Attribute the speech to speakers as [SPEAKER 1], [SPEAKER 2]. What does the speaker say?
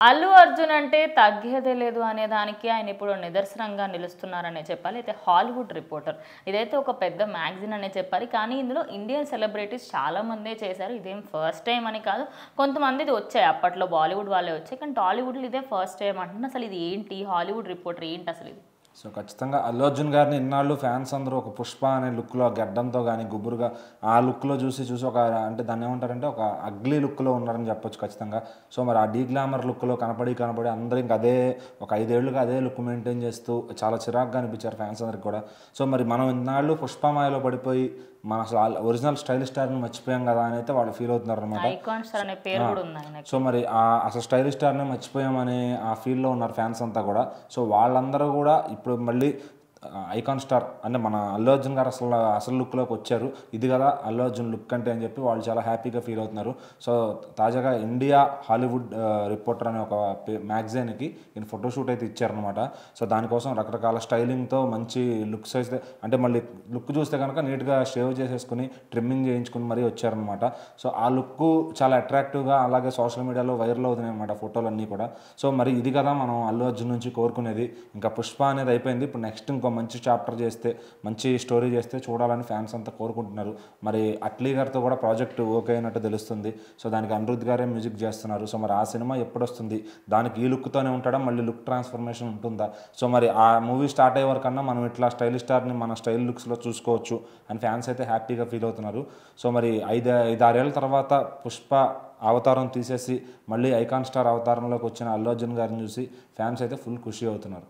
[SPEAKER 1] అల్లు అర్జున్ అంటే తగ్గేదే లేదు అనే దానికి ఆయన ఇప్పుడు నిదర్శనంగా నిలుస్తున్నారనే చెప్పాలి. అయితే హాలీవుడ్ రిపోర్టర్ ఇదైతే ఒక పెద్ద మ్యాగజైన్ అనే చెప్పాలి. కానీ ఇందులో ఇండియన్ సెలబ్రిటీస్ చాలా మందే చేశారు. ఇదేం ఫస్ట్ టైం అని కాదు. కొంతమందిది వచ్చాయి అప్పట్లో బాలీవుడ్ వాళ్ళే వచ్చాయి. కానీ టాలీవుడ్లో ఇదే ఫస్ట్ టైం అంటున్నా. అసలు ఇది ఏంటి హాలీవుడ్ రిపోర్టర్ ఏంటి అసలు ఇది?
[SPEAKER 2] సో ఖచ్చితంగా అల్లు అర్జున్ గారిని ఇన్నాళ్ళు ఫ్యాన్స్ అందరూ ఒక పుష్ప అనే లుక్లో గడ్డంతో కానీ గుబురుగా ఆ లుక్లో చూసి ఒక అంటే దాన్ని ఏమంటారంటే ఒక అగ్లీ లుక్లో ఉన్నారని చెప్పొచ్చు ఖచ్చితంగా. సో మరి ఆ డీ గ్లామర్ లుక్లో కనపడి అందరూ ఇంకా అదే ఒక 5 ఏళ్లుగా అదే లుక్ మెయింటైన్ చేస్తూ చాలా చిరాగ్గా అనిపించారు ఫ్యాన్స్ అందరికి కూడా. సో మరి మనం ఇన్నాళ్ళు పుష్పమాయలో పడిపోయి మన అసలు ఒరిజినల్ స్టైలిష్ స్టార్ని మర్చిపోయాం కదా అని అయితే వాళ్ళు ఫీల్ అవుతున్నారు అనమాట.
[SPEAKER 1] ఐకాన్ స్టార్ అనే పేరు కూడా ఉంది ఆయనకి.
[SPEAKER 2] సో మరి అసలు స్టైలిష్ స్టార్ని మర్చిపోయామని ఆ ఫీల్డ్లో ఉన్నారు ఫ్యాన్స్ అంతా కూడా. సో వాళ్ళందరూ కూడా ఇప్పుడు మళ్ళీ ఐకాన్ స్టార్ అంటే మన అల్లు అర్జున్ గారు అసలు లుక్లోకి వచ్చారు. ఇది కదా అల్లు అర్జున్ లుక్ అంటే అని చెప్పి వాళ్ళు చాలా హ్యాపీగా ఫీల్ అవుతున్నారు. సో తాజాగా ఇండియా హాలీవుడ్ రిపోర్టర్ అనే ఒక మ్యాగజైన్కి ఈయన ఫోటోషూట్ అయితే ఇచ్చారనమాట. సో దానికోసం రకరకాల స్టైలింగ్తో మంచి లుక్స్ అయితే అంటే మళ్ళీ లుక్ చూస్తే కనుక నీట్గా షేవ్ చేసేసుకుని ట్రిమ్మింగ్ చేయించుకుని మరీ వచ్చారనమాట. సో ఆ లుక్ చాలా అట్రాక్టివ్గా అలాగే సోషల్ మీడియాలో వైరల్ అవుతున్నాయి అనమాట ఫోటోలన్నీ కూడా. సో మరి ఇది కదా మనం అల్లు అర్జున్ నుంచి కోరుకునేది. ఇంకా పుష్ప అనేది అయిపోయింది. ఇప్పుడు నెక్స్ట్ ఇంకో మంచి చాప్టర్ చేస్తే మంచి స్టోరీ చేస్తే చూడాలని ఫ్యాన్స్ అంతా కోరుకుంటున్నారు. మరి అట్లీ గారితో కూడా ప్రాజెక్ట్ ఓకే అయినట్టు తెలుస్తుంది. సో దానికి అనిరుద్ధ్ గారే మ్యూజిక్ చేస్తున్నారు. సో మరి ఆ సినిమా ఎప్పుడు వస్తుంది, దానికి ఈ లుక్తోనే ఉంటాడా, మళ్ళీ లుక్ ట్రాన్స్ఫర్మేషన్ ఉంటుందా? సో మరి ఆ మూవీ స్టార్ట్ అయ్యే వరకన్నా మనం ఇట్లా స్టైలిష్ స్టార్ని మన స్టైల్ లుక్స్లో చూసుకోవచ్చు అని ఫ్యాన్స్ అయితే హ్యాపీగా ఫీల్ అవుతున్నారు. సో మరి 5-6 ఏళ్ల తర్వాత పుష్ప అవతారం తీసేసి మళ్ళీ ఐకాన్ స్టార్ అవతారంలోకి వచ్చిన అల్లు అర్జున్ గారిని చూసి ఫ్యాన్స్ అయితే ఫుల్ ఖుషి అవుతున్నారు.